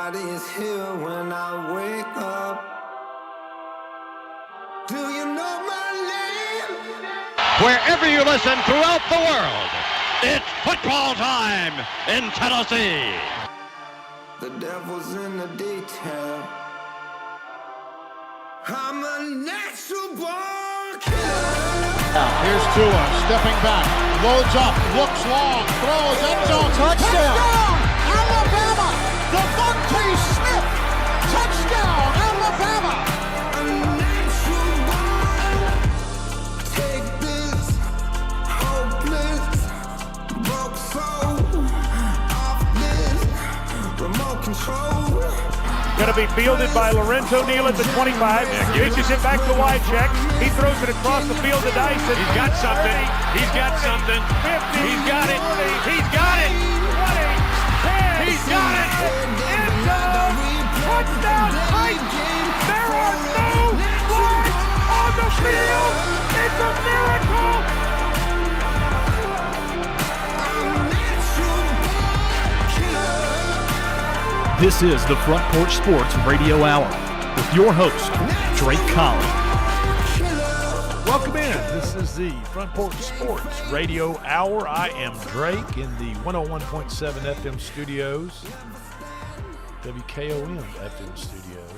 Nobody's here when I wake up. Do you know my name? Wherever you listen throughout the world, it's football time in Tennessee. The devil's in the detail. I'm a natural born killer. Here's Tua, stepping back, loads up, looks long, throws, end zone, touchdown! Alabama! Devontae Smith, touchdown, Alabama! A natural born. Take this hopeless broke soul off this remote control. Going to be fielded by Lorenzo Neal at the 25. Pitches it back to Wycheck. He throws it across the field to Dyson. He's got something. He's got something. 50. He's got it. 40, He's got it. 20, 10. He's got it. End zone. Touchdown. Titans. There are no flags on the field. It's a miracle. This is the Front Porch Sports Radio Hour with your host, Drake Collins. Welcome in. This is the Front Porch Sports Radio Hour. I am Drake in the 101.7 FM studios, WKOM FM studios.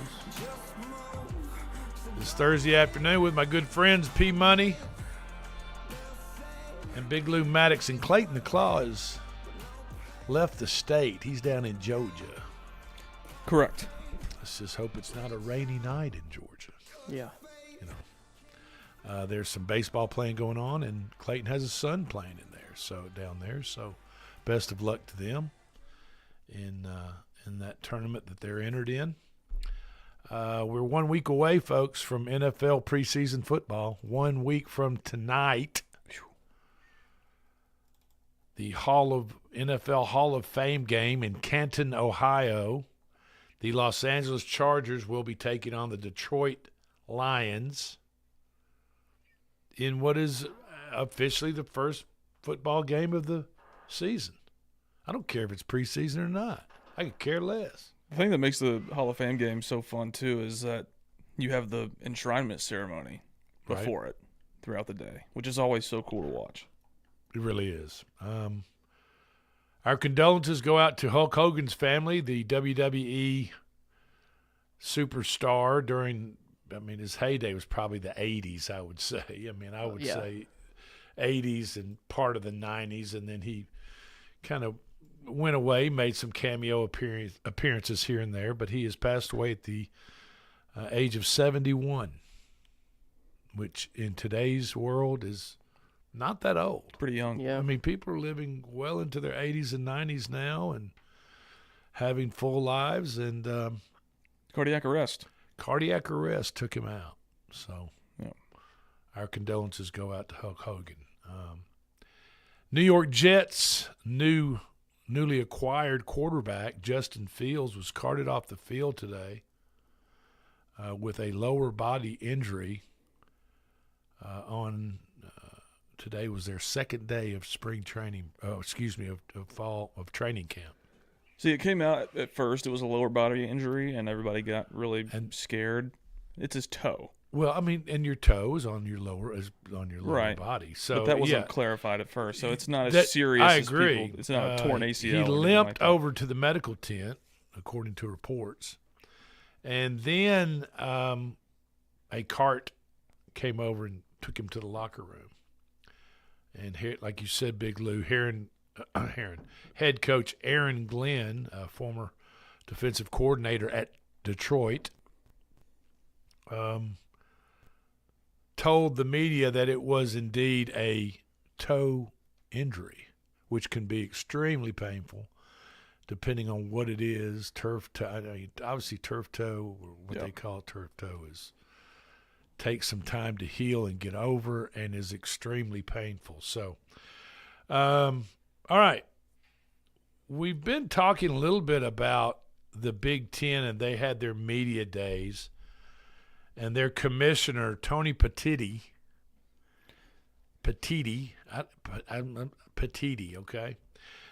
This Thursday afternoon with my good friends P Money and Big Lou Maddox, and Clayton the Claw has left the state. He's down in Georgia. Correct. Let's just hope it's not a rainy night in Georgia. Yeah. You know, there's some baseball playing going on, and Clayton has his son playing in there, so down there. So, best of luck to them in that tournament that they're entered in. We're 1 week away, folks, from NFL preseason football. 1 week from tonight, the NFL Hall of Fame game in Canton, Ohio. The Los Angeles Chargers will be taking on the Detroit Lions in what is officially the first football game of the season. I don't care if it's preseason or not. I could care less. The thing that makes the Hall of Fame game so fun, too, is that you have the enshrinement ceremony before it throughout the day, which is always so cool to watch. It really is. Our condolences go out to Hulk Hogan's family, the WWE superstar during, his heyday was probably the 80s, I would say. I would say 80s and part of the 90s, and then he kind of went away, made some cameo appearances here and there, but he has passed away at the age of 71, which in today's world is not that old. Pretty young. Yeah. People are living well into their 80s and 90s now and having full lives, and Cardiac arrest. Cardiac arrest took him out. So our condolences go out to Hulk Hogan. New York Jets' newly acquired quarterback, Justin Fields, was carted off the field today with a lower body injury today was their second day of spring training. Of training camp. See, it came out at first. It was a lower body injury, and everybody got really scared. It's his toe. Well, and your toe is on your lower body. So, but that wasn't clarified at first, so it's not as serious. I agree. As people. It's not a torn ACL. He limped over to the medical tent, according to reports, and then a cart came over and took him to the locker room. And here, like you said, Big Lou, head coach Aaron Glenn, former defensive coordinator at Detroit, told the media that it was indeed a toe injury, which can be extremely painful depending on what it is. Turf toe, obviously turf toe, or what they call turf toe, takes some time to heal and get over and is extremely painful. So, all right. We've been talking a little bit about the Big Ten, and they had their media days, and their commissioner, Tony Petitti, okay?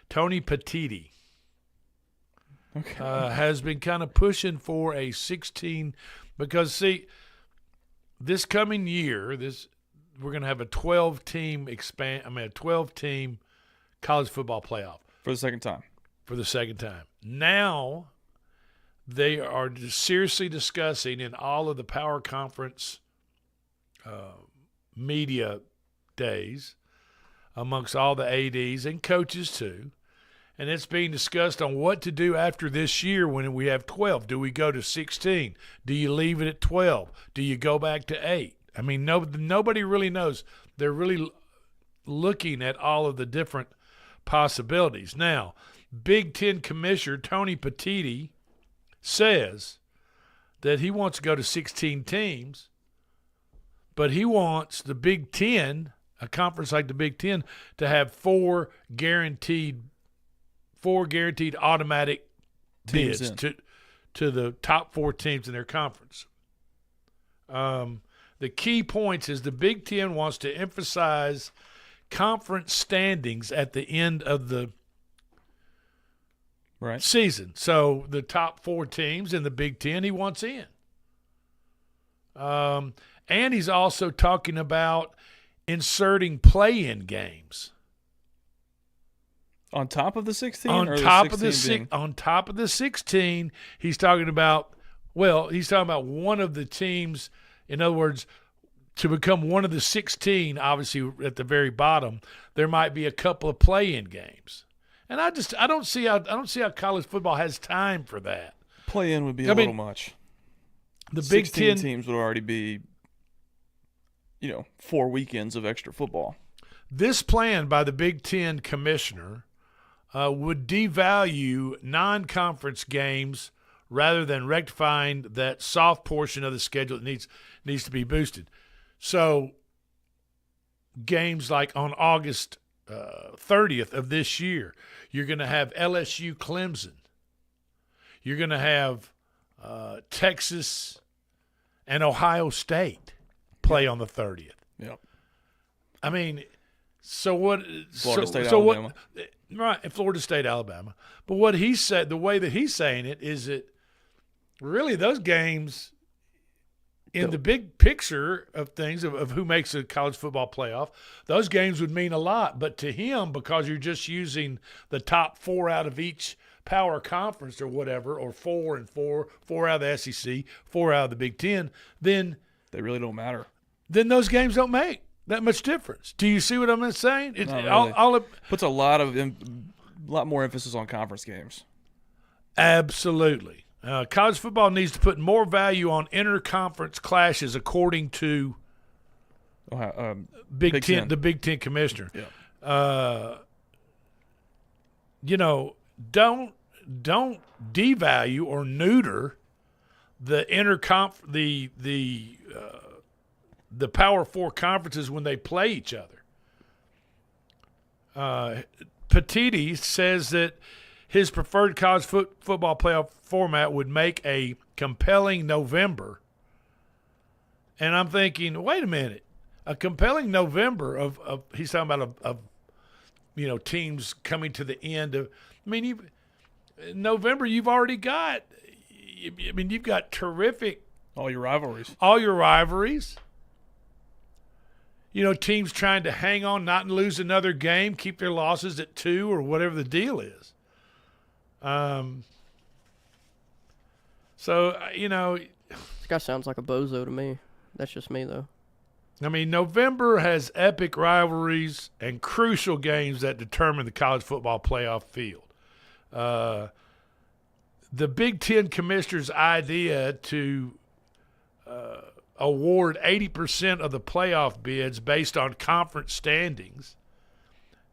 Tony Petitti. has been kind of pushing for a 16 because, see, this coming year, we're going to have a 12-team a 12-team college football playoff. For the second time. Now they are seriously discussing in all of the power conference media days amongst all the ADs and coaches too, and it's being discussed on what to do after this year when we have 12. Do we go to 16? Do you leave it at 12? Do you go back to 8? I mean, nobody really knows. They're really looking at all of the different possibilities. Now, Big Ten Commissioner Tony Petitti says that he wants to go to 16 teams, but he wants the Big Ten, a conference like the Big Ten, to have four guaranteed automatic bids to the top 4 teams in their conference. The key points is the Big Ten wants to emphasize conference standings at the end of the season. So the top 4 teams in the Big Ten he wants in. And he's also talking about inserting play-in games. On top of the 16? On top of the 16, he's talking about one of the teams. In other words, to become one of the 16, obviously at the very bottom, there might be a couple of play-in games. And I don't see how college football has time for that. Play-in would be a little much. The Big 16 Ten teams would already be 4 weekends of extra football. This plan by the Big Ten commissioner would devalue non-conference games rather than rectifying that soft portion of the schedule that needs to be boosted. So games like on August 30th of this year, you're going to have LSU Clemson. You're going to have Texas and Ohio State play on the 30th. Yep. I mean, so what? Florida State, Alabama. Right, Florida State, Alabama. But what he said, the way that he's saying it is that really those games in the big picture of things of who makes a college football playoff, those games would mean a lot. But to him, because you're just using the top 4 out of each power conference or whatever, or 4 and 4 out of the SEC, 4 out of the Big Ten, then they really don't matter. Then those games don't make that much difference. Do you see what I'm saying? It really. Puts a lot more emphasis on conference games. Absolutely. College football needs to put more value on interconference clashes, according to Big Ten, the Big Ten commissioner. Yeah. Don't devalue or neuter the the Power 4 conferences when they play each other. Petitti says that his preferred college football playoff format would make a compelling November. And I'm thinking, wait a minute, a compelling November of he's talking about of teams coming to the end of. I mean, November you've already got. I mean, you've got terrific. All your rivalries. Teams trying to hang on, not lose another game, keep their losses at 2 or whatever the deal is. This guy sounds like a bozo to me. That's just me, though. I mean, November has epic rivalries and crucial games that determine the college football playoff field. The Big Ten commissioner's idea to award 80% of the playoff bids based on conference standings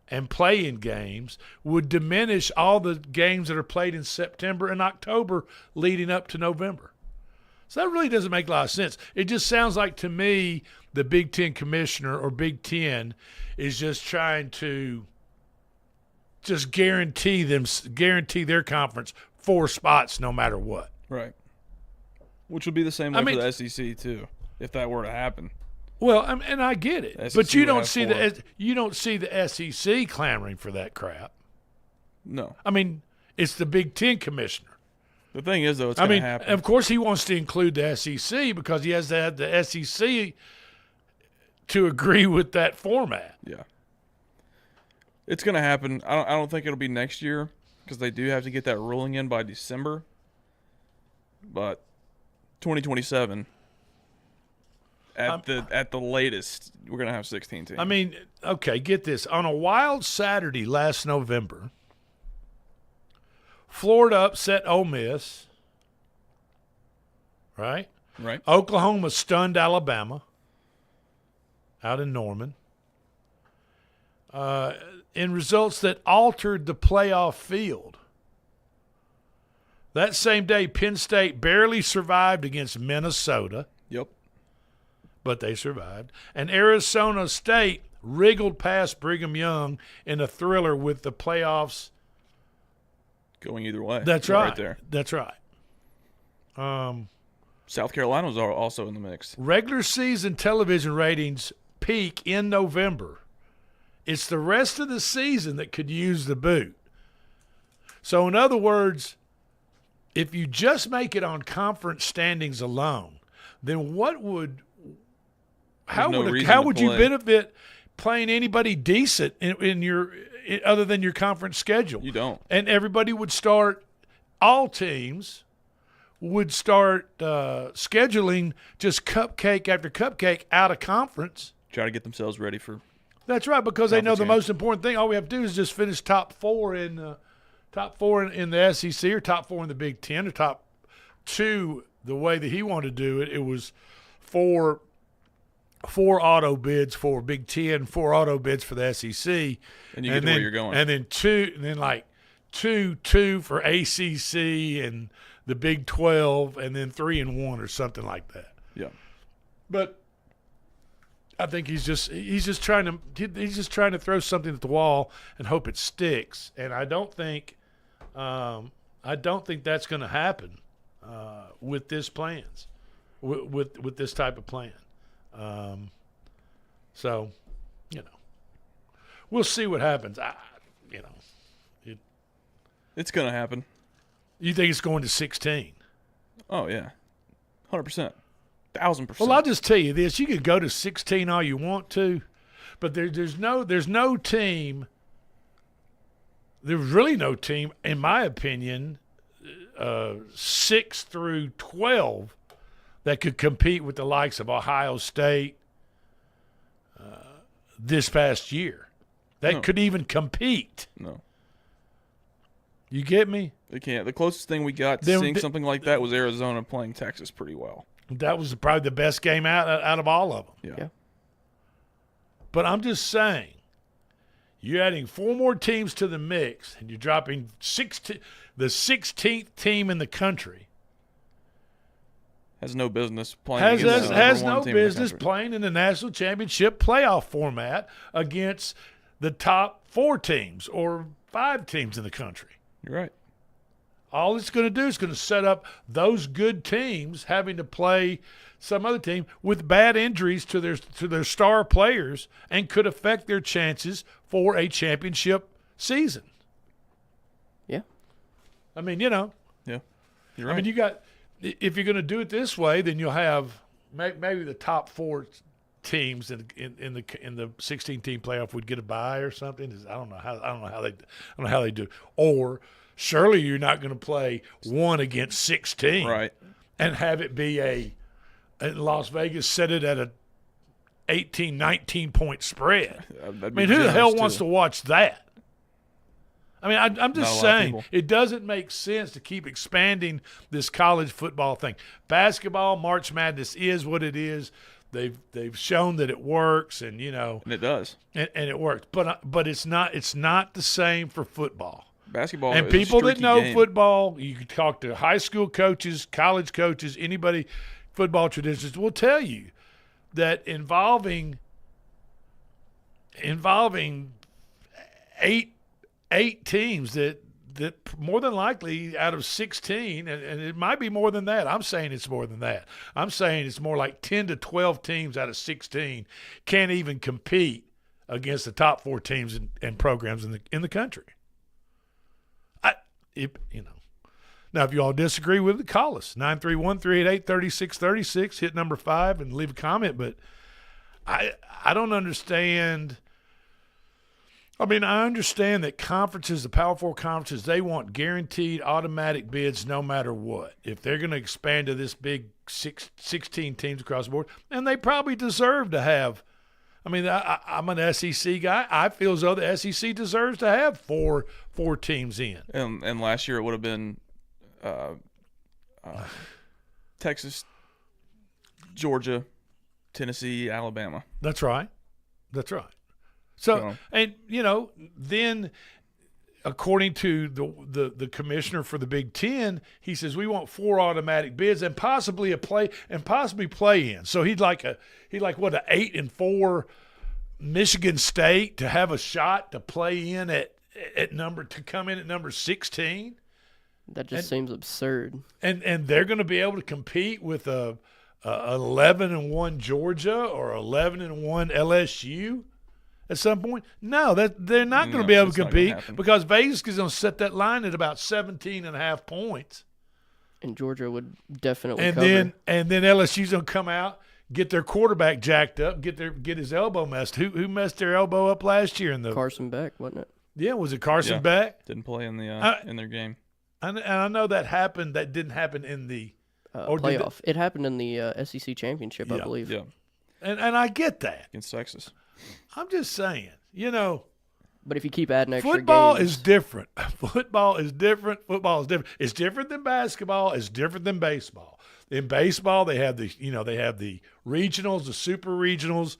and play-in games would diminish all the games that are played in September and October leading up to November. So that really doesn't make a lot of sense. It just sounds like to me the Big Ten commissioner or Big Ten is just trying to just guarantee their conference 4 spots no matter what. Right. Which would be the same way for the SEC too, if that were to happen. Well, and I get it, SEC but you don't see the SEC clamoring for that crap. No. I mean, it's the Big Ten commissioner. The thing is, though, it's I going to mean, happen. of course, he wants to include the SEC because he has to have the SEC to agree with that format. Yeah. It's going to happen. I don't think it'll be next year because they do have to get that ruling in by December. But 2027, at the latest, we're going to have 16 teams. I mean, okay, get this. On a wild Saturday last November, Florida upset Ole Miss, right? Right. Oklahoma stunned Alabama out in Norman in results that altered the playoff field. That same day, Penn State barely survived against Minnesota. Yep. But they survived. And Arizona State wriggled past Brigham Young in a thriller with the playoffs. Going either way. That's They're right. Right there. That's right. South Carolina was also in the mix. Regular season television ratings peak in November. It's the rest of the season that could use the boot. So, in other words, if you just make it on conference standings alone, then how would you benefit playing anybody decent in your other than your conference schedule? You don't. And everybody would start, all teams would start scheduling just cupcake after cupcake out of conference. Try to get themselves ready for. That's right, because they know the games. most important thing. All we have to do is just finish top four in the SEC, or top four in the Big Ten, or top two. The way that he wanted to do it, it was four auto bids for Big Ten, 4 auto bids for the SEC, And you get to where you're going. and then two for ACC and the Big 12, and then 3 and 1 or something like that. Yeah. But I think he's just trying to throw something at the wall and hope it sticks. And I don't think that's going to happen with this plans, with this type of plan. So, we'll see what happens. It's going to happen. You think it's going to 16? Oh, yeah. 100%. 1,000%. Well, I'll just tell you this: you could go to 16 all you want to, but there's no team. There's really no team, in my opinion, 6 through 12, that could compete with the likes of Ohio State this past year. That could even compete. No. You get me? They can't. The closest thing we got to seeing something like that was Arizona playing Texas pretty well. That was probably the best game out of all of them. Yeah. But I'm just saying, you're adding 4 more teams to the mix, and you're dropping the 16th team in the country. Has no business playing. Has no business playing in the national championship playoff format against the top 4 teams or 5 teams in the country. You're right. All it's going to do is going to set up those good teams having to play some other team with bad injuries to their star players, and could affect their chances for a championship season. Yeah. I mean, Yeah. You're right. I mean, if you're going to do it this way, then you'll have maybe the top 4 teams in the 16-team playoff would get a bye or something. I don't know how they do. Or surely you're not going to play 1 against 16, right? And have it be in Las Vegas, set it at a 18, 19-point spread. I mean, who the hell wants to watch that? I mean, I'm just saying, it doesn't make sense to keep expanding this college football thing. Basketball, March Madness is what it is. They've shown that it works, and and it does, and it works. But it's not the same for football. Basketball, and is people a that know game. football, you can talk to high school coaches, college coaches, anybody, football traditions will tell you that involving 8 teams that more than likely out of 16, and it might be more than that. I'm saying it's more than that. I'm saying it's more like 10 to 12 teams out of 16 can't even compete against the top 4 teams and programs in the country. Now, if you all disagree with it, call us 931-388-3636. Hit number 5 and leave a comment. But I don't understand. I mean, I understand that conferences, the Power Four conferences, they want guaranteed automatic bids no matter what. If they're going to expand to this big 16 teams across the board, and they probably deserve to have. I mean, I'm an SEC guy. I feel as though the SEC deserves to have four teams in. And last year it would have been Texas, Georgia, Tennessee, Alabama. That's right. So, and, then according to the commissioner for the Big Ten, he says we want 4 automatic bids and possibly play in. So he'd like an 8-4 Michigan State to have a shot to play in to come in at number 16. That just seems absurd. And they're going to be able to compete with a 11-1 Georgia or 11-1 LSU. At some point? No, they're not going to be able to compete because Vegas is going to set that line at about 17.5 points. And Georgia would definitely and cover. then LSU's going to come out, get their quarterback jacked up, get his elbow messed. Who messed their elbow up last year in the Carson Beck, wasn't it? Yeah, was it Carson Beck? Didn't play in their game. And I know that happened. That didn't happen in the playoff. It happened in the SEC championship, I believe. Yeah. And I get that. Against Texas. I'm just saying, But if you keep adding extra football games, is different. Football is different. It's different than basketball. It's different than baseball. In baseball, they have the regionals, the super regionals.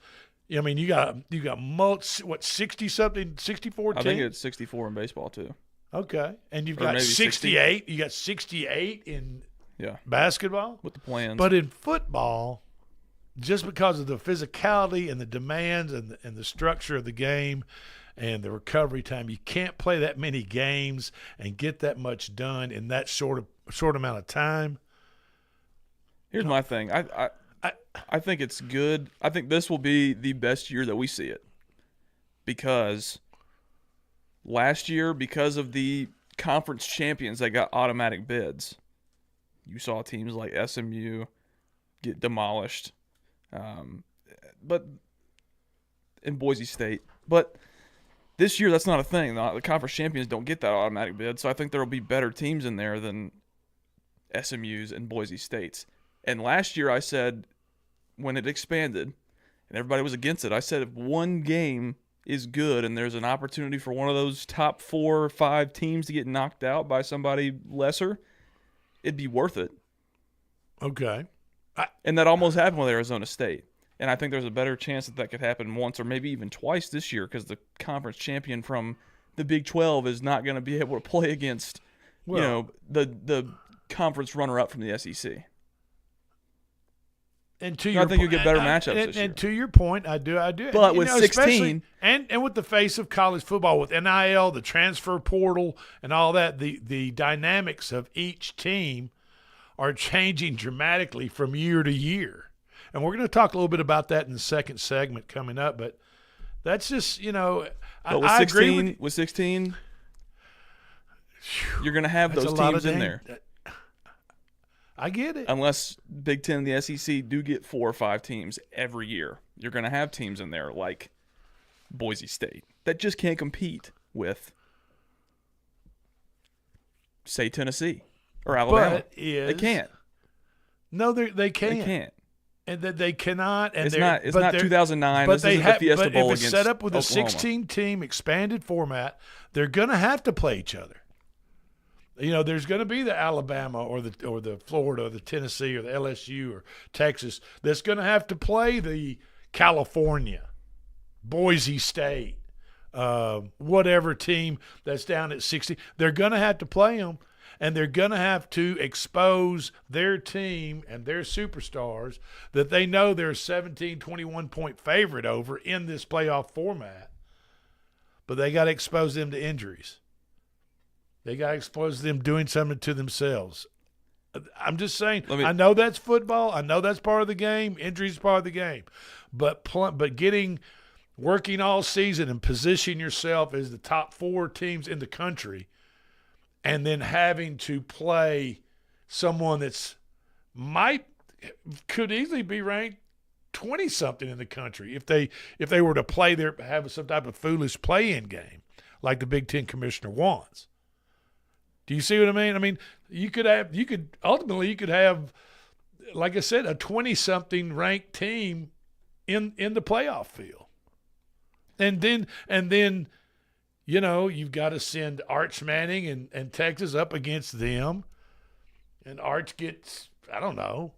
I mean, you got 60-something, 64 teams? I think it's 64 in baseball too. Okay. And you've Or got maybe 68. 60. You got 68 in Yeah. basketball. With the plans. But in football, just because of the physicality and the demands and the structure of the game and the recovery time, you can't play that many games and get that much done in that short amount of time. Here's my thing. I think it's good. I think this will be the best year that we see it. Because last year, because of the conference champions that got automatic bids, you saw teams like SMU get demolished. But in Boise State. But this year, that's not a thing. The conference champions don't get that automatic bid, so I think there will be better teams in there than SMU's and Boise State's. And last year, I said, when it expanded, and everybody was against it, I said if one game is good and there's an opportunity for one of those top 4 or 5 teams to get knocked out by somebody lesser, it'd be worth it. Okay. And that almost happened with Arizona State. And I think there's a better chance that could happen once or maybe even twice this year because the conference champion from the Big 12 is not going to be able to play against, the conference runner-up from the SEC. And to I think you'll get better matchups this year. And to your point, I do. But with 16, and with the face of college football, with NIL, the transfer portal, and all that, the dynamics of each team are changing dramatically from year to year. And we're going to talk a little bit about that in the second segment coming up. But that's just, I agree with you. With 16, you're going to have those teams in there. I get it. Unless Big Ten and the SEC do get 4 or 5 teams every year, you're going to have teams in there like Boise State that just can't compete with, say, Tennessee or Alabama. They can't. No, they can't. They can't. And that they cannot. And it's not 2009. But this isn't the Fiesta Bowl if it's against set up with Oklahoma. a 16-team expanded format, they're going to have to play each other. There's going to be the Alabama or the Florida or the Tennessee or the LSU or Texas that's going to have to play the California, Boise State, whatever team that's down at 60. They're going to have to play them, and they're going to have to expose their team and their superstars that they know they're a 17, 21-point favorite over in this playoff format, but they got to expose them to injuries. They got to expose them doing something to themselves. I'm just saying, I know that's football. I know that's part of the game. Injuries is part of the game. But working all season and positioning yourself as the top 4 teams in the country and then having to play someone that's could easily be ranked 20-something in the country if they were to play have some type of foolish play-in game like the Big Ten commissioner wants. Do you see what I mean? I mean, you could ultimately have, like I said, a 20-something ranked team in the playoff field, and then you've got to send Arch Manning and Texas up against them, and Arch gets, I don't know,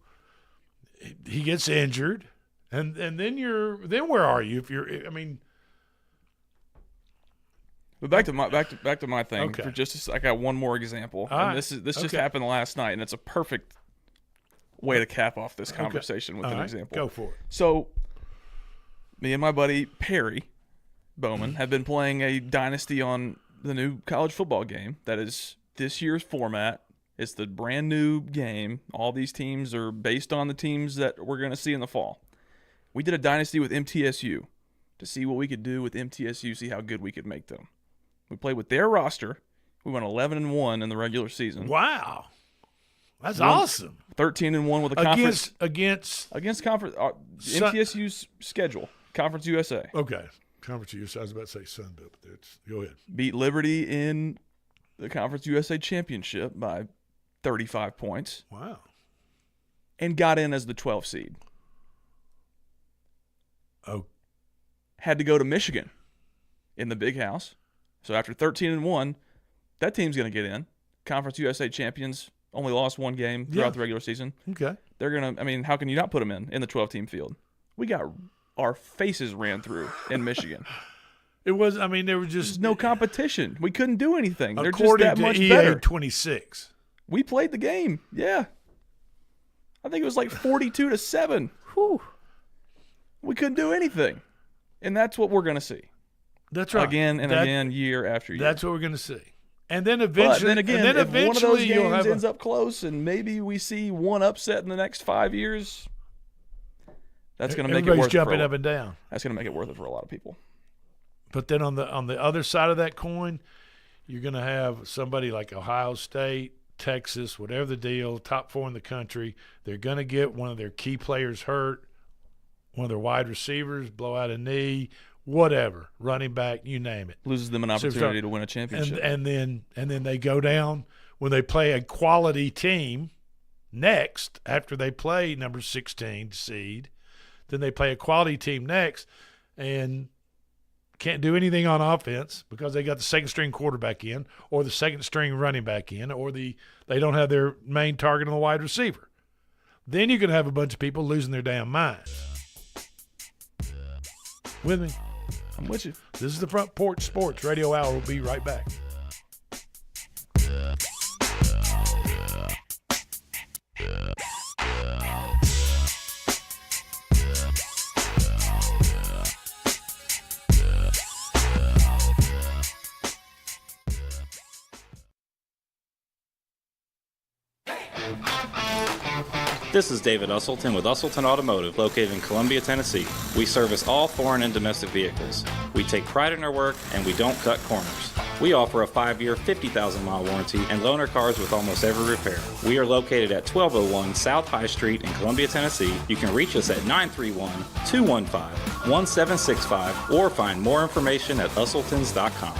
he gets injured. And then where are you? But back to my thing. Okay. For just I got one more example. All and right. This just happened last night, and it's a perfect way to cap off this conversation with All an right. example. Go for it. So, me and my buddy Perry Bowman have been playing a dynasty on the new college football game that is this year's format. It's the brand new game. All these teams are based on the teams that we're going to see in the fall. We did a dynasty with MTSU to see what we could do with MTSU, see how good we could make them. We played with their roster. We went 11-1 in the regular season. Wow, that's awesome. 13-1 with a conference against conference MTSU's schedule. Conference USA. Okay, Conference USA. I was about to say Sunbelt, but go ahead. Beat Liberty in the Conference USA championship by 35 points. Wow. And got in as the 12th seed. Oh. Had to go to Michigan in the Big House. So after 13-1, that team's going to get in. Conference USA champions only lost one game throughout the regular season. Okay. They're going to, I mean, how can you not put them in the 12-team field? We got our faces ran through in Michigan. It was, I mean, there was just There's no competition. We couldn't do anything. They're just according that to much EA better. 26. We played the game. Yeah. I think it was like 42-7. Whew. We couldn't do anything. And that's what we're going to see. That's right. Again and again, year after year. That's what we're going to see. And then eventually, But then again, if one of those eventually you'll games have ends up close and maybe we see one upset in the next 5 years, that's going to make it everybody's worth jumping it up and down. That's going to make it worth it for a lot of people. But then on the other side of that coin, you're going to have somebody like Ohio State, Texas, whatever the deal, top 4 in the country. They're going to get one of their key players hurt, one of their wide receivers, blow out a knee, whatever, running back, you name it. Loses them an opportunity to win a championship. And then they go down when they play a quality team next after they play number 16 seed. Then they play a quality team next and can't do anything on offense because they got the second string quarterback in or the second string running back in or they don't have their main target on the wide receiver. Then you can have a bunch of people losing their damn minds. With me? I'm with you. This is the Front Porch Sports Radio Hour. We'll be right back. This is David Usselton with Usselton Automotive, located in Columbia, Tennessee. We service all foreign and domestic vehicles. We take pride in our work, and we don't cut corners. We offer a 5-year, 50,000-mile warranty and loan our cars with almost every repair. We are located at 1201 South High Street in Columbia, Tennessee. You can reach us at 931-215-1765 or find more information at usseltons.com.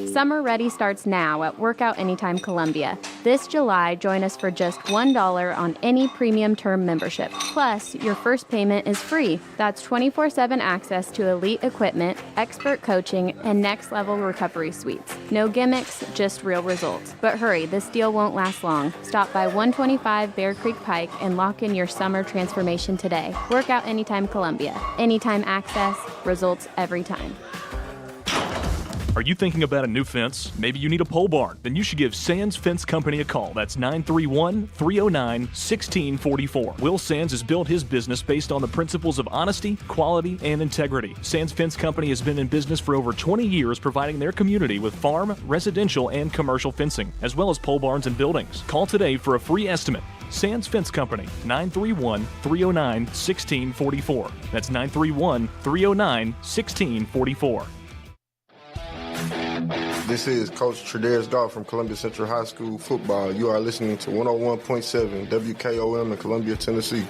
Summer Ready starts now at Workout Anytime Columbia. This July, join us for just $1 on any premium term membership. Plus, your first payment is free. That's 24/7 access to elite equipment, expert coaching, and next-level recovery suites. No gimmicks, just real results. But hurry, this deal won't last long. Stop by 125 Bear Creek Pike and lock in your summer transformation today. Workout Anytime Columbia. Anytime access, results every time. Are you thinking about a new fence? Maybe you need a pole barn? Then you should give Sands Fence Company a call. That's 931-309-1644. Will Sands has built his business based on the principles of honesty, quality, and integrity. Sands Fence Company has been in business for over 20 years, providing their community with farm, residential, and commercial fencing, as well as pole barns and buildings. Call today for a free estimate. Sands Fence Company, 931-309-1644. That's 931-309-1644. This is Coach Tredaris Goff from Columbia Central High School football. You are listening to 101.7 WKOM in Columbia, Tennessee.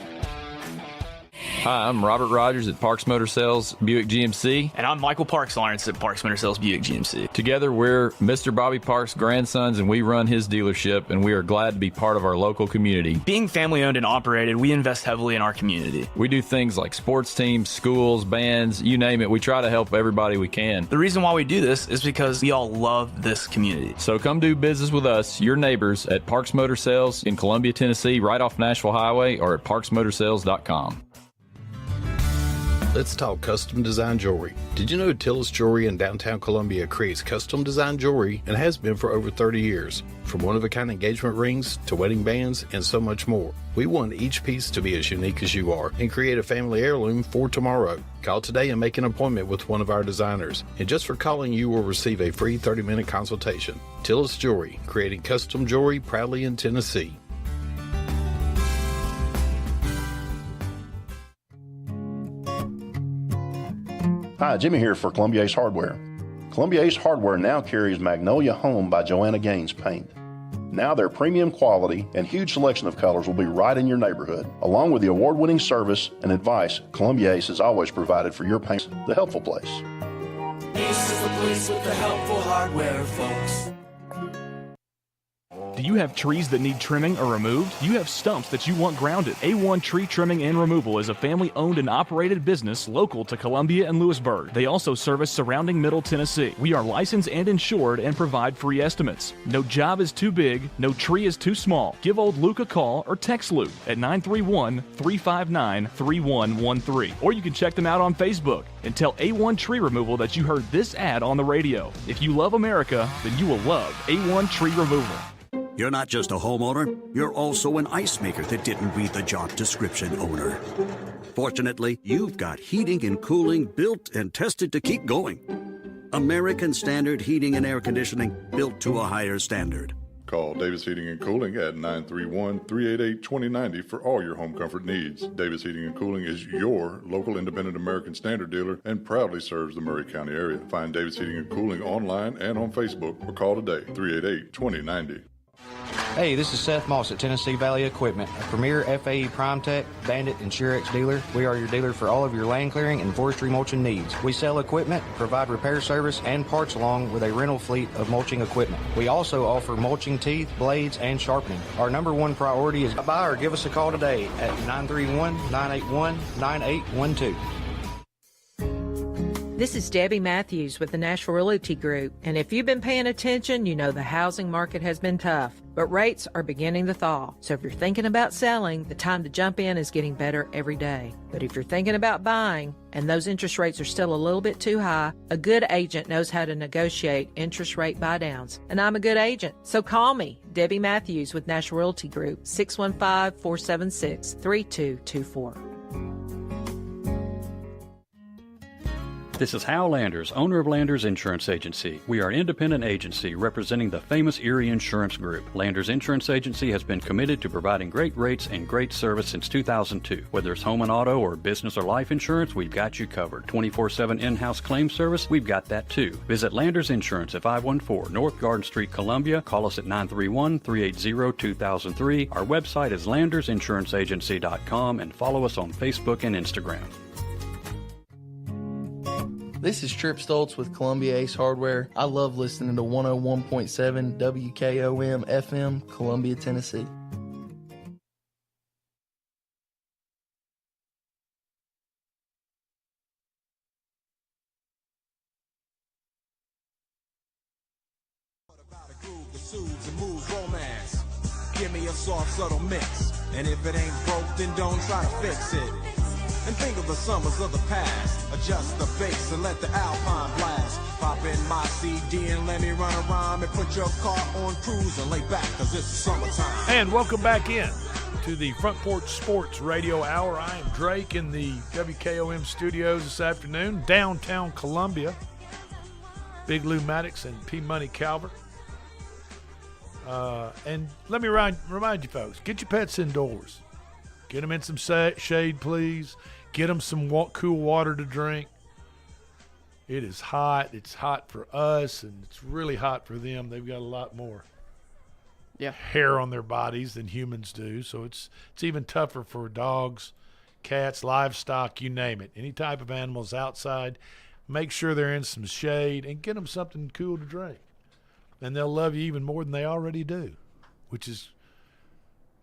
Hi, I'm Robert Rogers at Parks Motor Sales Buick GMC. And I'm Michael Parks Lawrence at Parks Motor Sales Buick GMC. Together, we're Mr. Bobby Parks' grandsons, and we run his dealership, and we are glad to be part of our local community. Being family-owned and operated, we invest heavily in our community. We do things like sports teams, schools, bands, you name it. We try to help everybody we can. The reason why we do this is because we all love this community. So come do business with us, your neighbors, at Parks Motor Sales in Columbia, Tennessee, right off Nashville Highway, or at parksmotorsales.com. Let's talk custom design jewelry. Did you know Tillis Jewelry in downtown Columbia creates custom design jewelry and has been for over 30 years? From one-of-a-kind engagement rings to wedding bands and so much more. We want each piece to be as unique as you are and create a family heirloom for tomorrow. Call today and make an appointment with one of our designers. And just for calling, you will receive a free 30-minute consultation. Tillis Jewelry, creating custom jewelry proudly in Tennessee. Hi, Jimmy here for Columbia Ace Hardware. Columbia Ace Hardware now carries Magnolia Home by Joanna Gaines paint. Now their premium quality and huge selection of colors will be right in your neighborhood. Along with the award-winning service and advice Columbia Ace has always provided for your paint, the helpful place. Ace is the place with the helpful hardware, folks. Do you have trees that need trimming or removed? Do you have stumps that you want grounded? A1 Tree Trimming and Removal is a family-owned and operated business local to Columbia and Lewisburg. They also service surrounding Middle Tennessee. We are licensed and insured and provide free estimates. No job is too big, no tree is too small. Give old Luke a call or text Luke at 931-359-3113. Or you can check them out on Facebook and tell A1 Tree Removal that you heard this ad on the radio. If you love America, then you will love A1 Tree Removal. You're not just a homeowner, you're also an ice maker that didn't read the job description owner. Fortunately, you've got heating and cooling built and tested to keep going. American Standard Heating and Air Conditioning, built to a higher standard. Call Davis Heating and Cooling at 931-388-2090 for all your home comfort needs. Davis Heating and Cooling is your local independent American Standard dealer and proudly serves the Murray County area. Find Davis Heating and Cooling online and on Facebook or call today, 388-2090. Hey, this is Seth Moss at Tennessee Valley Equipment, a premier FAE PrimeTech, Bandit, and Surex dealer. We are your dealer for all of your land clearing and forestry mulching needs. We sell equipment, provide repair service, and parts along with a rental fleet of mulching equipment. We also offer mulching teeth, blades, and sharpening. Our number one priority is buy or give us a call today at 931-981-9812. This is Debbie Matthews with the Nashville Realty Group, and if you've been paying attention, you know the housing market has been tough, but rates are beginning to thaw. So if you're thinking about selling, the time to jump in is getting better every day. But if you're thinking about buying, and those interest rates are still a little bit too high, a good agent knows how to negotiate interest rate buydowns. And I'm a good agent, so call me, Debbie Matthews with Nashville Realty Group, 615-476-3224. This is Hal Landers, owner of Landers Insurance Agency. We are an independent agency representing the famous Erie Insurance Group. Landers Insurance Agency has been committed to providing great rates and great service since 2002. Whether it's home and auto or business or life insurance, we've got you covered. 24/7 in-house claim service, we've got that too. Visit Landers Insurance at 514 North Garden Street, Columbia. Call us at 931-380-2003. Our website is landersinsuranceagency.com and follow us on Facebook and Instagram. This is Trip Stoltz with Columbia Ace Hardware. I love listening to 101.7 WKOM FM, Columbia, Tennessee. Give me a soft, subtle mix. And if it ain't broke, then don't try to fix it. And think of the summers of the past. Adjust the bass and let the Alpine blast. Pop in my CD and let me run a rhyme and put your car on cruise and lay back, cause it's summertime. And welcome back in to the Front Porch Sports Radio Hour. I am Drake in the WKOM studios this afternoon, downtown Columbia. Big Lou Maddox and P. Money Calvert. And let me remind you folks, get your pets indoors. Get them in some shade, please. Get them some cool water to drink. It is hot. It's hot for us, and it's really hot for them. They've got a lot more hair on their bodies than humans do, so it's even tougher for dogs, cats, livestock, you name it. Any type of animals outside, make sure they're in some shade and get them something cool to drink. And they'll love you even more than they already do, which is,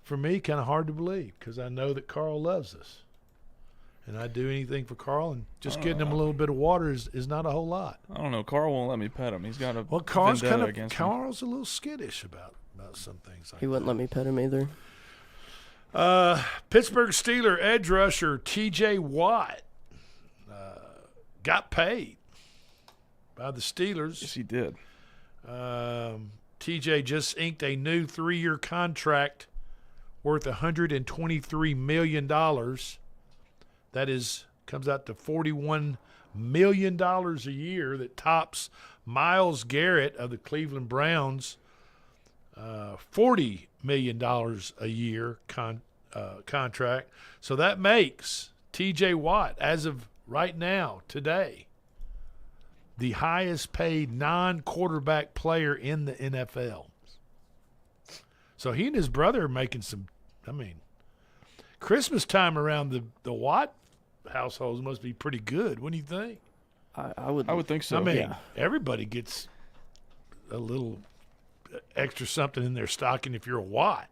for me, kind of hard to believe because I know that Carl loves us. And I'd do anything for Carl, and just getting him a little bit of water is not a whole lot. I don't know. Carl won't let me pet him. He's got a Carl's vendetta against me. Carl's a little skittish about some things. He wouldn't let me pet him either. Pittsburgh Steelers edge rusher T.J. Watt got paid by the Steelers. Yes, he did. TJ just inked a new 3-year contract worth $123 million. That comes out to $41 million a year. That tops Myles Garrett of the Cleveland Browns, $40 million a year contract. So that makes TJ Watt, as of right now, today, the highest paid non-quarterback player in the NFL. So he and his brother are making Christmas time around the Watt households must be pretty good. What do you think? I would think so. Everybody gets a little extra something in their stocking if you're a Watt.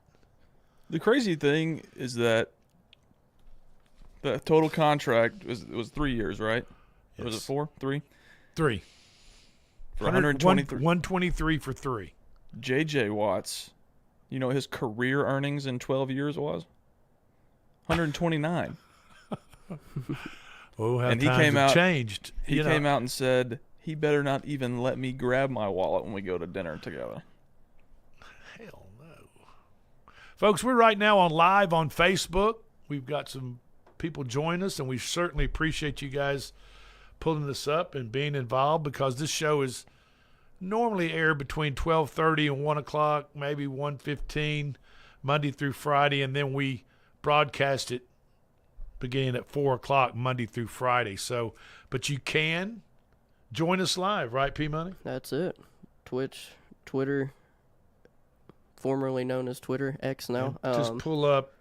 The crazy thing is that the total contract was 3 years, right? Yes. Was it 4? 3? 3. For 123. 123 for 3. J.J. Watts, you know his career earnings in 12 years was? 129. Oh, how and times have changed. He came out and said he better not even let me grab my wallet when we go to dinner together. Hell no. Folks, we're right now live on Facebook. We've got some people join us, and we certainly appreciate you guys pulling this up and being involved, because this show is normally aired between 12:30 and 1 o'clock, maybe 1:15, Monday through Friday, and then we broadcast it beginning at 4 o'clock Monday through Friday. So, but you can join us live, right, P-Money? That's it. Twitch, Twitter, formerly known as Twitter, X now. Just pull up.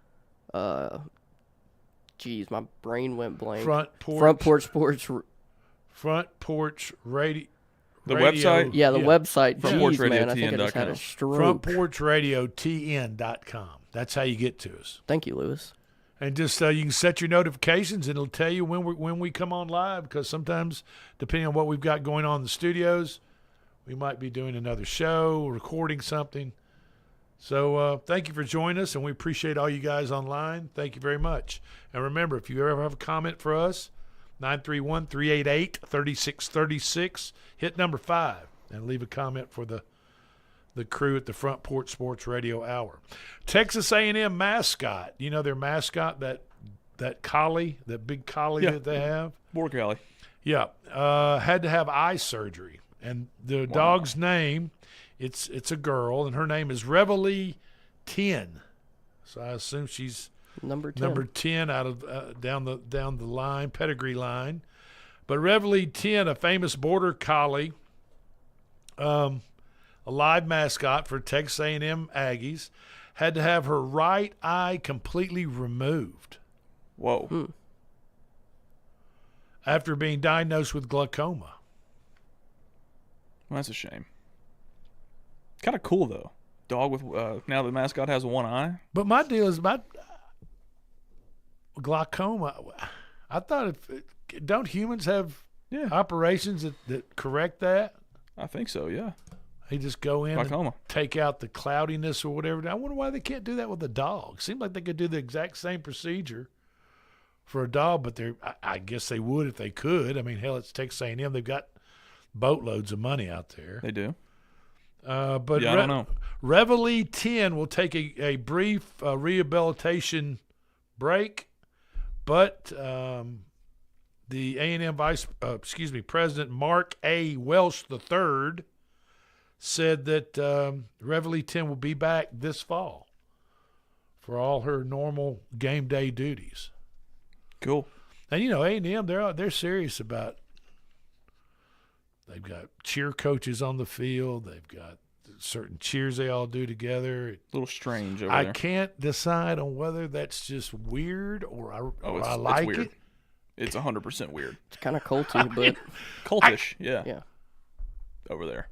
Geez, my brain went blank. Front Porch Sports. Front Porch Radio. The website? Yeah, the website. Front man, I think I just had a stroke. FrontPorchRadioTN.com. That's how you get to us. Thank you, Lewis. And just you can set your notifications, and it'll tell you when we come on live, because sometimes, depending on what we've got going on in the studios, we might be doing another show, recording something. So thank you for joining us, and we appreciate all you guys online. Thank you very much. And remember, if you ever have a comment for us, 931-388-3636. Hit number 5 and leave a comment for the crew at the Front Porch Sports Radio Hour. Texas A&M mascot. You know their mascot, that collie, that big collie that they have? Border Collie. Yeah. Had to have eye surgery. And the dog's name, it's a girl, and her name is Reveille 10. So I assume she's Number 10 out of down the line, pedigree line. But Reveille 10, a famous border collie, a live mascot for Texas A&M Aggies, had to have her right eye completely removed. Whoa. After being diagnosed with glaucoma. Well, that's a shame. Kind of cool, though. Dog with now the mascot has one eye. But my deal is about glaucoma. I thought don't humans have operations that correct that? I think so, yeah. They just go in glaucoma. And take out the cloudiness or whatever. I wonder why they can't do that with a dog. Seems like they could do the exact same procedure for a dog, but I guess they would if they could. I mean, hell, it's Texas A&M. They've got boatloads of money out there. They do. But I don't know. Reveille 10 will take a brief rehabilitation break, but the A&M President Mark A. Welsh III said that Reveille 10 will be back this fall for all her normal game day duties. Cool. And A&M, they're serious about. They've got cheer coaches on the field. They've got certain cheers they all do together. A little strange over there. I there. can't decide on whether that's just weird or I like weird. it. It's 100% weird. It's kind of culty, but cultish. Yeah. Yeah. Over there.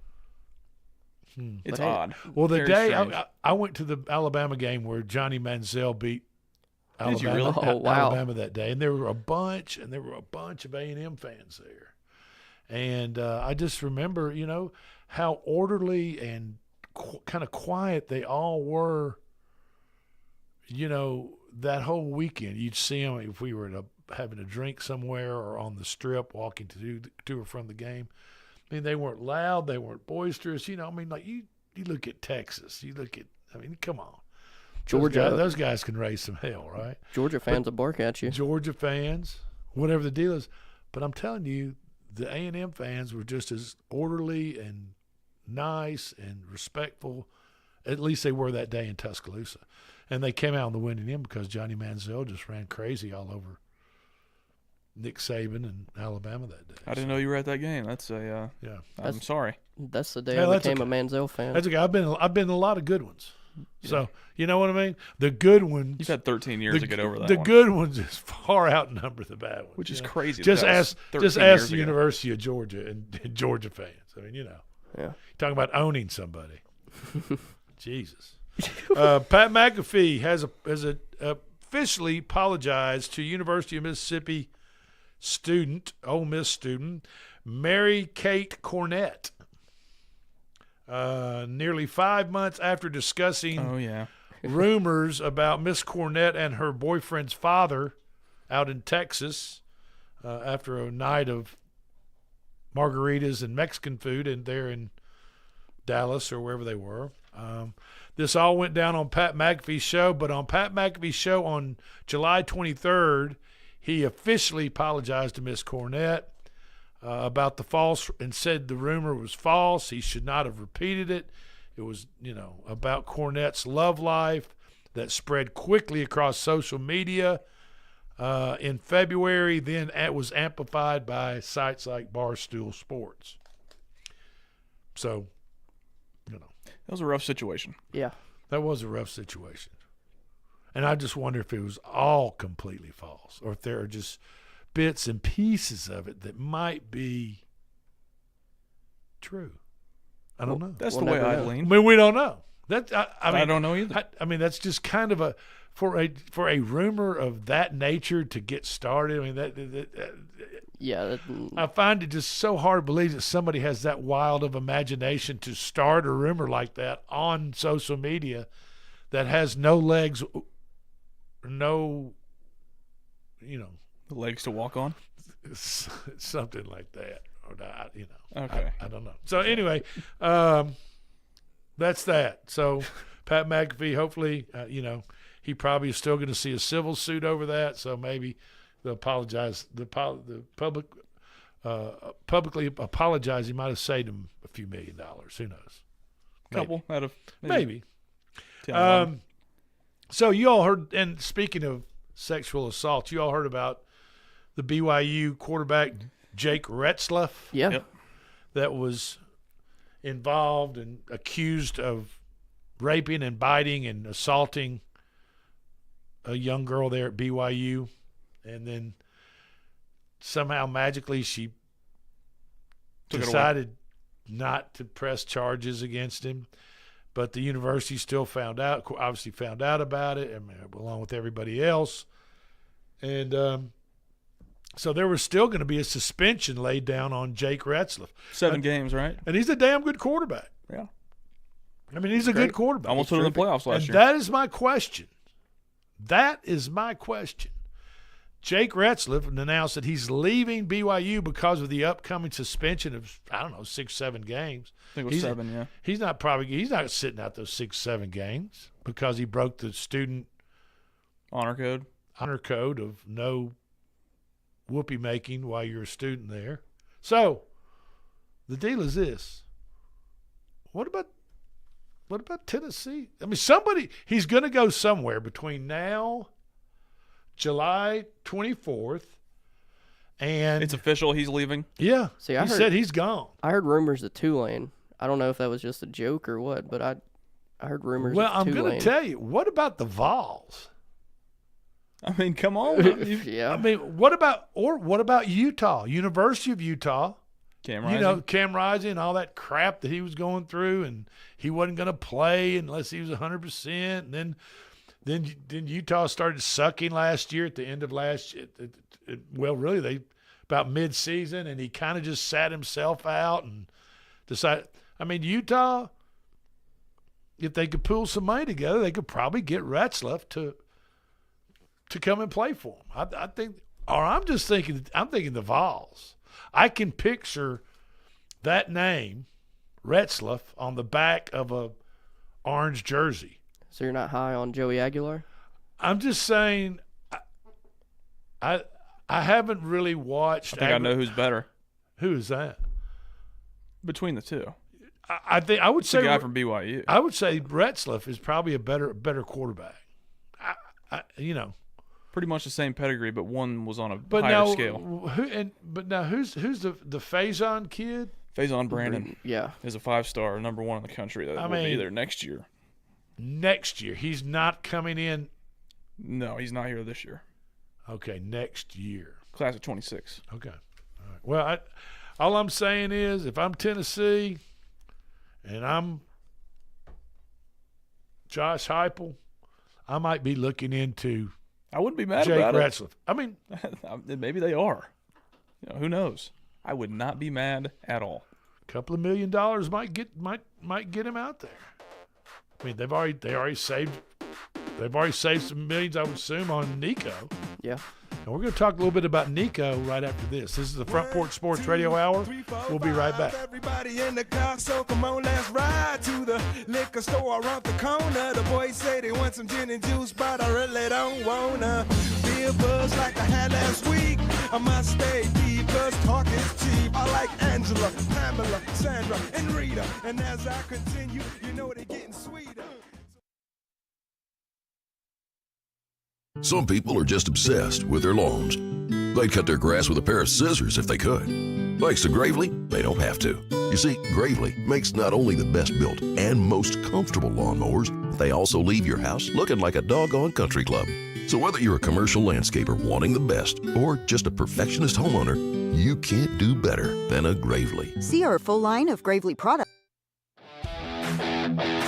It's But hey, odd. Well, the Very day strange. I went to the Alabama game where Johnny Manziel beat Did you Alabama, really? Oh, wow. Alabama that day, and there were a bunch of A&M fans there. And I just remember, how orderly and kind of quiet they all were, that whole weekend. You'd see them if we were having a drink somewhere or on the strip walking to or from the game. I mean, they weren't loud. They weren't boisterous. You look at Texas. Come on. Georgia. Those guys can raise some hell, right? Georgia fans will bark at you. Georgia fans, whatever the deal is. But I'm telling you, the A&M fans were just as orderly and nice and respectful. At least they were that day in Tuscaloosa. And they came out on the winning end because Johnny Manziel just ran crazy all over Nick Saban and Alabama that day. I didn't know you were at that game. That's a yeah. I'm sorry. That's the day I became a Manziel fan. That's okay. I've been in a lot of good ones. So you know what I mean? The good ones. You've had 13 years to get over that. The one. good ones just far outnumber the bad ones, Which is crazy. Just That ask was 13 years the ago. University of Georgia and Georgia fans. I mean, Yeah. talking about owning somebody. Jesus. Pat McAfee has officially apologized to University of Mississippi Ole Miss student, Mary Kate Cornett. Nearly 5 months after discussing rumors about Miss Cornett and her boyfriend's father out in Texas after a night of margaritas and Mexican food and there in Dallas or wherever they were. This all went down on Pat McAfee's show, but on Pat McAfee's show on July 23rd, he officially apologized to Miss Cornett about the false and said the rumor was false. He should not have repeated it. It was, about Cornett's love life that spread quickly across social media in February. Then it was amplified by sites like Barstool Sports. So, That was a rough situation. Yeah. That was a rough situation. And I just wonder if it was all completely false or if there are just bits and pieces of it that might be true. I don't know. That's the way I lean. I mean, we don't know. I don't know either. I mean, that's just kind of for a rumor of that nature to get started. I mean, yeah. I find it just so hard to believe that somebody has that wild of imagination to start a rumor like that on social media that has no legs, no, legs to walk on. Something like that. Or not, Okay. I don't know. So anyway, that's that. So Pat McAfee, hopefully, he probably is still going to see a civil suit over that. So maybe they'll apologize. The public publicly apologize. He might have saved him a few $1 million. Who knows? Couple out of maybe. 10, So you all heard, and speaking of sexual assault, you all heard about the BYU quarterback Jake Retzlaff. Yeah. Yep. That was involved and accused of raping and biting and assaulting a young girl there at BYU. And then somehow magically she decided not to press charges against him. But the university still found out about it, along with everybody else. And so there was still going to be a suspension laid down on Jake Retzlaff. 7 games, right? And he's a damn good quarterback. Yeah. I mean, he's a good quarterback. Almost put him in the playoffs last year. That is my question. Jake Retzlaff announced that he's leaving BYU because of the upcoming suspension of, 6-7 games. I think it was 7, yeah. He's not sitting out those 6-7 games because he broke the student honor code of no whoopee making while you're a student there. So the deal is this. What about Tennessee? I mean, he's going to go somewhere between now, July 24th, and it's official. He's leaving. Yeah, he said he's gone. I heard rumors of Tulane. I don't know if that was just a joke or what, but I heard rumors. Well, of I'm Tulane. going to tell you. What about the Vols? I mean, come on. Yeah. I mean, what about Utah? University of Utah. Cam Rising. You know, Cam Rising and all that crap that he was going through, and he wasn't going to play unless he was 100%. And then Utah started sucking last year at the end of last year. Well, really, about mid-season, and he kind of just sat himself out and decided. I mean, Utah, if they could pull some money together, they could probably get Retzlaff to come and play for him. I think, or I'm thinking the Vols. I can picture that name, Retzlaff, on the back of a orange jersey. So you're not high on Joey Aguilar? I'm just saying, I haven't really watched. I think I know who's better. Who is that? Between the two. I think I would say the guy from BYU. I would say Retzlaff is probably a better quarterback. Pretty much the same pedigree, but one was on a higher scale. Who's the Faison kid? Faison Brandon, yeah, is a 5-star, number 1 in the country. That will be there next year. Next year, he's not coming in. No, he's not here this year. Okay, next year, class of 26. Okay, all right. Well, all I'm saying is, if I'm Tennessee, and I'm Josh Heupel, I might be looking into. I wouldn't be mad Jake about Retzlaff. it. I mean, maybe they are. Who knows? I would not be mad at all. A couple of $1 million might get him out there. I mean, they've already saved some millions, I would assume, on Nico. Yeah. And we're going to talk a little bit about Nico right after this. This is the Front Porch Sports Radio Hour. We'll be right back. Everybody in the car, so come on, let's ride to the liquor store around the corner. The boys say they want some gin and juice, but I really don't wanna be a buzz like I had last week. I must stay deep, cause talk is cheap. I like Angela, Pamela, Sandra, and Rita. And as I continue, you know they're getting sweeter. Some people are just obsessed with their lawns. They'd cut their grass with a pair of scissors if they could. Thanks to Gravely, they don't have to. You see, Gravely makes not only the best built and most comfortable lawnmowers, but they also leave your house looking like a doggone country club. So whether you're a commercial landscaper wanting the best or just a perfectionist homeowner, you can't do better than a Gravely. See our full line of Gravely products.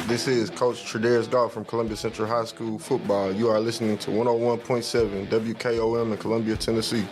This is Coach Tredaris Goff from Columbia Central High School football. You are listening to 101.7 WKOM in Columbia, Tennessee.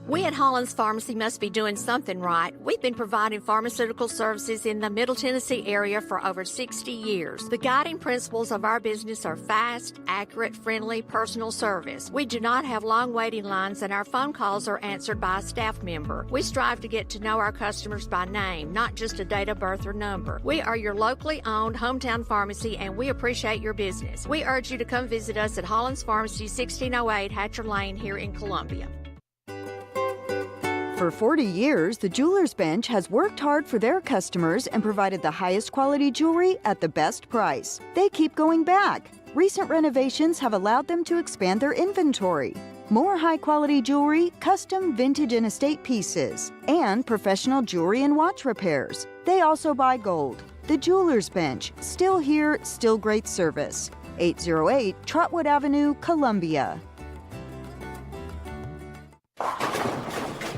We at Hollins Pharmacy must be doing something right. We've been providing pharmaceutical services in the Middle Tennessee area for over 60 years. The guiding principles of our business are fast, accurate, friendly, personal service. We do not have long waiting lines, and our phone calls are answered by a staff member. We strive to get to know our customers by name, not just a date of birth or number. We are your locally owned hometown pharmacy, and we appreciate your business. We urge you to come visit us at Hollins Pharmacy, 1608 Hatcher Lane here in Columbia. For 40 years, the Jewelers Bench has worked hard for their customers and provided the highest quality jewelry at the best price. They keep going back. Recent renovations have allowed them to expand their inventory. More high-quality jewelry, custom vintage and estate pieces, and professional jewelry and watch repairs. They also buy gold. The Jewelers Bench, still here, still great service. 808 Trotwood Avenue, Columbia.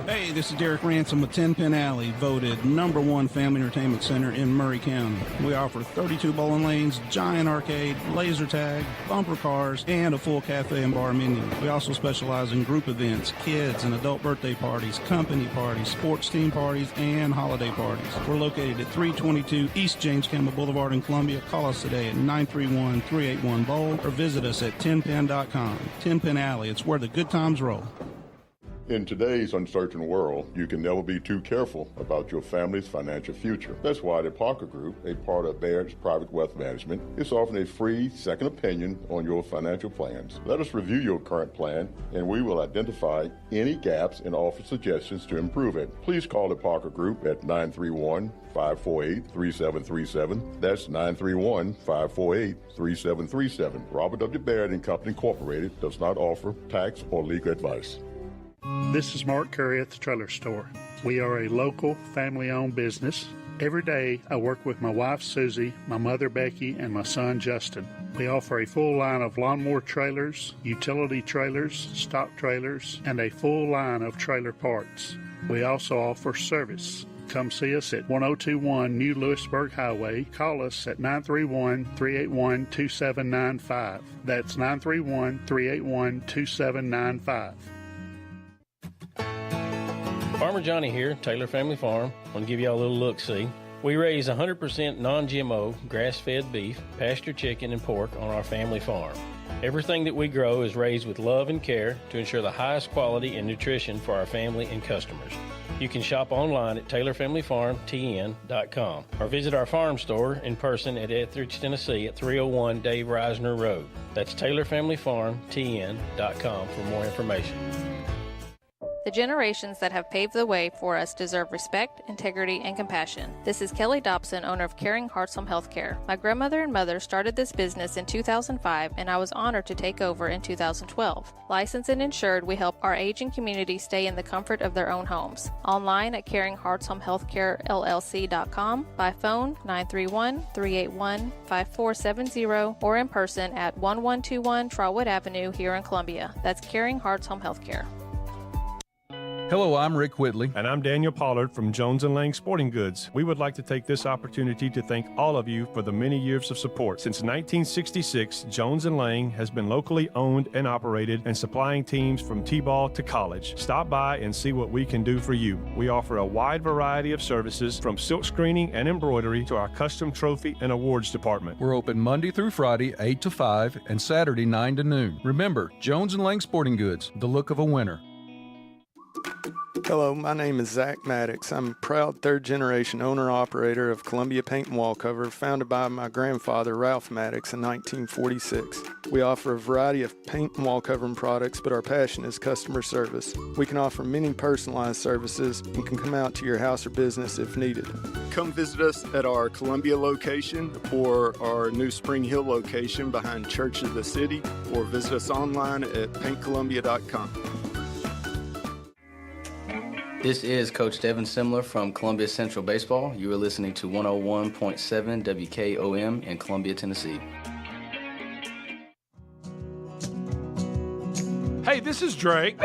Hey, this is Derek Ransom with 10 Pin Alley, voted #1 family entertainment center in Murray County. We offer 32 bowling lanes, giant arcade, laser tag, bumper cars, and a full cafe and bar menu. We also specialize in group events, kids and adult birthday parties, company parties, sports team parties, and holiday parties. We're located at 322 East James Campbell Boulevard in Columbia. Call us today at 931-381-BOWL or visit us at 10pin.com. 10 Pin Alley, it's where the good times roll. In today's uncertain world, you can never be too careful about your family's financial future. That's why the Parker Group, a part of Baird's Private Wealth Management, is offering a free second opinion on your financial plans. Let us review your current plan, and we will identify any gaps and offer suggestions to improve it. Please call the Parker Group at 931-548-3737. That's 931-548-3737. Robert W. Baird and Company Incorporated does not offer tax or legal advice. This is Mark Curry at the Trailer Store. We are a local, family-owned business. Every day, I work with my wife, Susie, my mother, Becky, and my son, Justin. We offer a full line of lawnmower trailers, utility trailers, stock trailers, and a full line of trailer parts. We also offer service. Come see us at 1021 New Lewisburg Highway. Call us at 931-381-2795. That's 931-381-2795. Farmer Johnny here, Taylor Family Farm. I want to give y'all a little look-see. We raise 100% non-GMO, grass-fed beef, pasture chicken, and pork on our family farm. Everything that we grow is raised with love and care to ensure the highest quality and nutrition for our family and customers. You can shop online at TaylorFamilyFarmTN.com or visit our farm store in person at Etheridge, Tennessee at 301 Dave Reisner Road. That's TaylorFamilyFarmTN.com for more information. The generations that have paved the way for us deserve respect, integrity, and compassion. This is Kelly Dobson, owner of Caring Hearts Home Healthcare. My grandmother and mother started this business in 2005, and I was honored to take over in 2012. Licensed and insured, we help our aging community stay in the comfort of their own homes. Online at CaringHeartsHomeHealthCareLLC.com, by phone 931-381-5470, or in person at 1121 Trotwood Avenue here in Columbia. That's Caring Hearts Home Healthcare. Hello, I'm Rick Whitley. And I'm Daniel Pollard from Jones & Lang Sporting Goods. We would like to take this opportunity to thank all of you for the many years of support. Since 1966, Jones & Lang has been locally owned and operated and supplying teams from T-ball to college. Stop by and see what we can do for you. We offer a wide variety of services from silk screening and embroidery to our custom trophy and awards department. We're open Monday through Friday, 8 to 5, and Saturday, 9 to noon. Remember, Jones & Lang Sporting Goods, the look of a winner. Hello, my name is Zach Maddox. I'm a proud third-generation owner-operator of Columbia Paint and Wall Cover, founded by my grandfather, Ralph Maddox, in 1946. We offer a variety of paint and wall covering products, but our passion is customer service. We can offer many personalized services and can come out to your house or business if needed. Come visit us at our Columbia location or our new Spring Hill location behind Church of the City, or visit us online at paintcolumbia.com. This is Coach Devin Simler from Columbia Central Baseball. You are listening to 101.7 WKOM in Columbia, Tennessee. Hey, this is Drake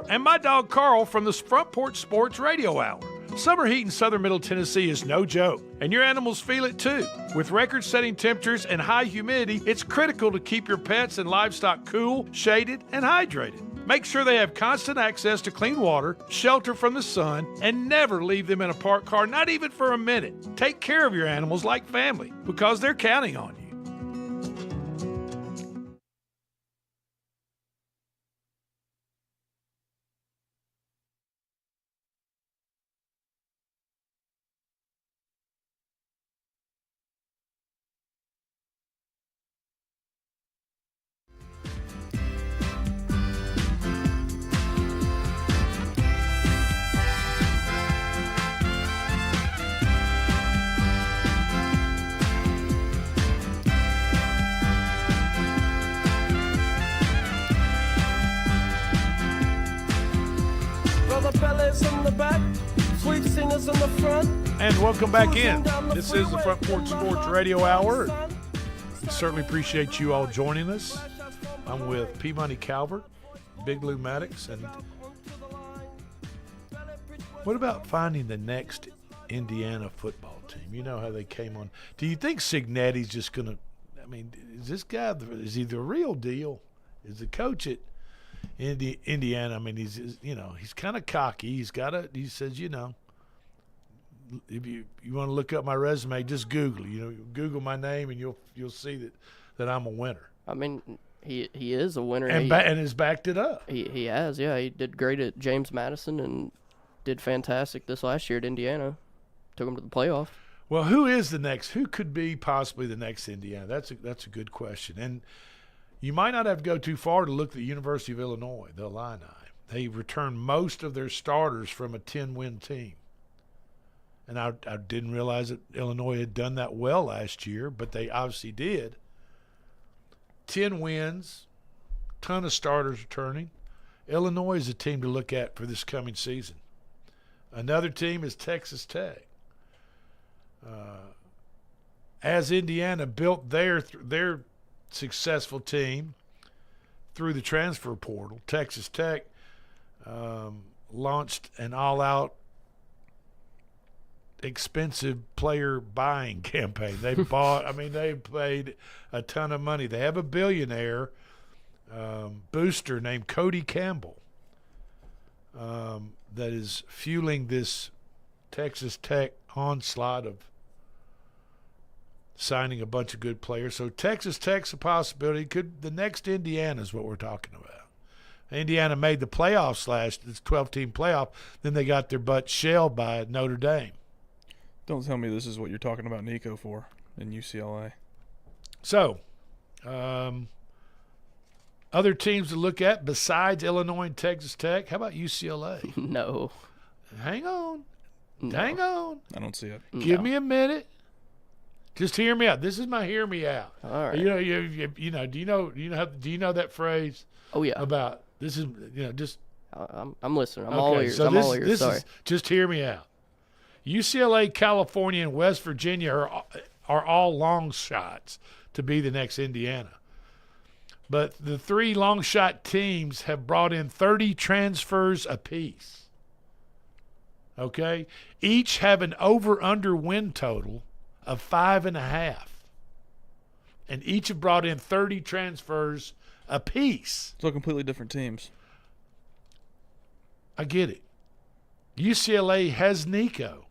and my dog Carl from the Front Porch Sports Radio Hour. Summer heat in southern Middle Tennessee is no joke, and your animals feel it too. With record-setting temperatures and high humidity, it's critical to keep your pets and livestock cool, shaded, and hydrated. Make sure they have constant access to clean water, shelter from the sun, and never leave them in a parked car, not even for a minute. Take care of your animals like family, because they're counting on you. And welcome back in. This is the Front Porch Sports Radio Hour. We certainly appreciate you all joining us. I'm with P. Money Calvert, Big Lou Maddox, and what about finding the next Indiana football team? You know how they came on. Do you think Signetti's just going to – I mean, is this guy – is he the real deal? Is the coach at Indiana – I mean, he's kind of cocky. He says, if you want to look up my resume, just Google. Google my name, and you'll see that I'm a winner. I mean, He is a winner. And has backed it up. He has, yeah. He did great at James Madison and did fantastic this last year at Indiana. Took him to the playoff. Well, who could be possibly the next Indiana? That's a good question. And you might not have to go too far to look at the University of Illinois, the Illini. They returned most of their starters from a 10-win team. And I didn't realize that Illinois had done that well last year, but they obviously did. 10 wins, ton of starters returning. Illinois is a team to look at for this coming season. Another team is Texas Tech. As Indiana built their successful team through the transfer portal, Texas Tech launched an all-out expensive player buying campaign. They they paid a ton of money. They have a billionaire booster named Cody Campbell that is fueling this Texas Tech onslaught of signing a bunch of good players. So Texas Tech's a possibility. The next Indiana is what we're talking about. Indiana made the playoffs this 12-team playoff. Then they got their butt shelled by Notre Dame. Don't tell me this is what you're talking about Nico for in UCLA. So, other teams to look at besides Illinois and Texas Tech, how about UCLA? No. Hang on. No. Hang on. I don't see it. Give me a minute. Just hear me out. This is my hear me out. All right. Do you know that phrase? Oh yeah. About this is just. I'm listening. I'm okay, all ears. so I'm all ears. Sorry. Just hear me out. UCLA, California, and West Virginia are all long shots to be the next Indiana. But the three long shot teams have brought in 30 transfers apiece. Okay? Each have an over-under win total of 5.5. And each have brought in 30 transfers apiece. So completely different teams. I get it. UCLA has Nico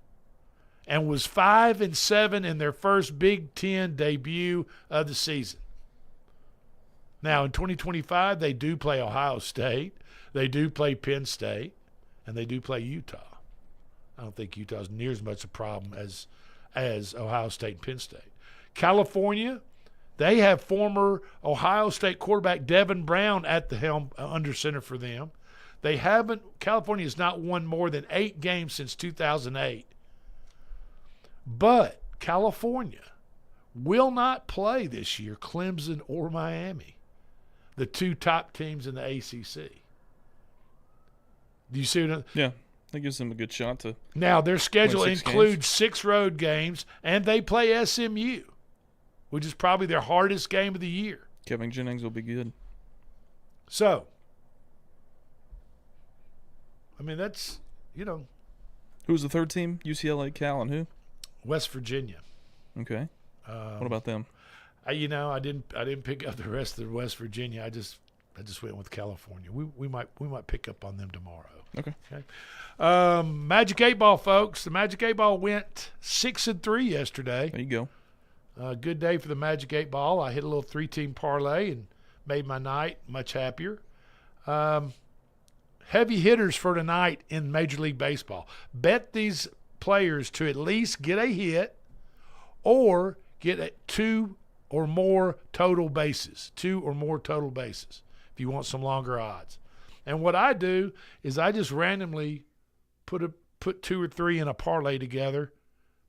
and was 5-7 in their first Big Ten debut of the season. Now, in 2025, they do play Ohio State, they do play Penn State, and they do play Utah. I don't think Utah's near as much a problem as Ohio State and Penn State. California, they have former Ohio State quarterback Devin Brown at the helm under center for them. California has not won more than 8 games since 2008. But California will not play this year Clemson or Miami, the two top teams in the ACC. Do you see what Yeah, that gives them a good shot to. Now, their schedule includes 6 6 road games, and they play SMU, which is probably their hardest game of the year. Kevin Jennings will be good. So, that's, Who's the third team? UCLA, Cal, and who? West Virginia. Okay. What about them? I didn't pick up the rest of West Virginia. I just went with California. We might pick up on them tomorrow. Okay. Magic 8 Ball, folks. The Magic 8 Ball went 6-3 yesterday. There you go. Good day for the Magic 8 Ball. I hit a little 3-team parlay and made my night much happier. Heavy hitters for tonight in Major League Baseball. Bet these players to at least get a hit or get 2 or more total bases. 2 or more total bases if you want some longer odds. And what I do is I just randomly put 2 or 3 in a parlay together,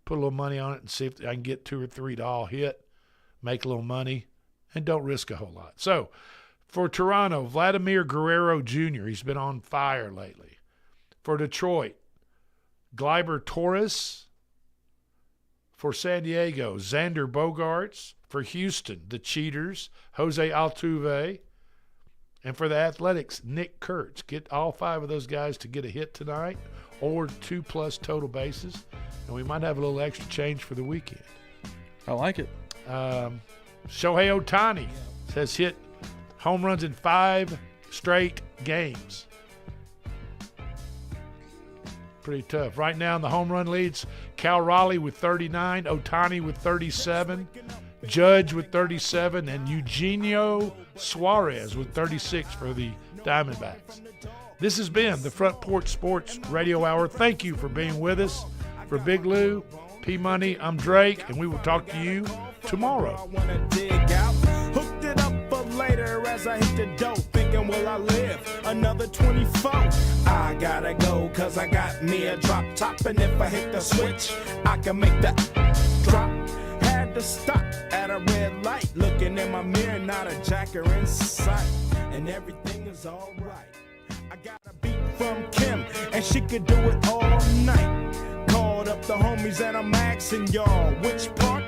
put a little money on it, and see if I can get 2 or 3 to all hit, make a little money, and don't risk a whole lot. So, for Toronto, Vladimir Guerrero Jr., he's been on fire lately. For Detroit, Gleyber Torres. For San Diego, Xander Bogaerts. For Houston, the Cheaters, Jose Altuve. And for the Athletics, Nick Kurtz. Get all 5 of those guys to get a hit tonight or 2+ total bases. And we might have a little extra change for the weekend. I like it. Shohei Ohtani has hit home runs in 5 straight games. Pretty tough. Right now in the home run leads, Cal Raleigh with 39, Ohtani with 37, Judge with 37, and Eugenio Suarez with 36 for the Diamondbacks. This has been the Front Porch Sports Radio Hour. Thank you for being with us. For Big Lou, P Money, I'm Drake, and we will talk to you tomorrow. Hooked it up for later as I hit the dope, thinking, will I live another 24? I gotta go, cause I got me a drop top, and if I hit the switch, I can make that drop. Had to stop at a red light, looking in my mirror, not a jacker in sight, and everything is alright. I got a beat from Kim, and she could do it all night. Called up the homies and I'm asking y'all, which part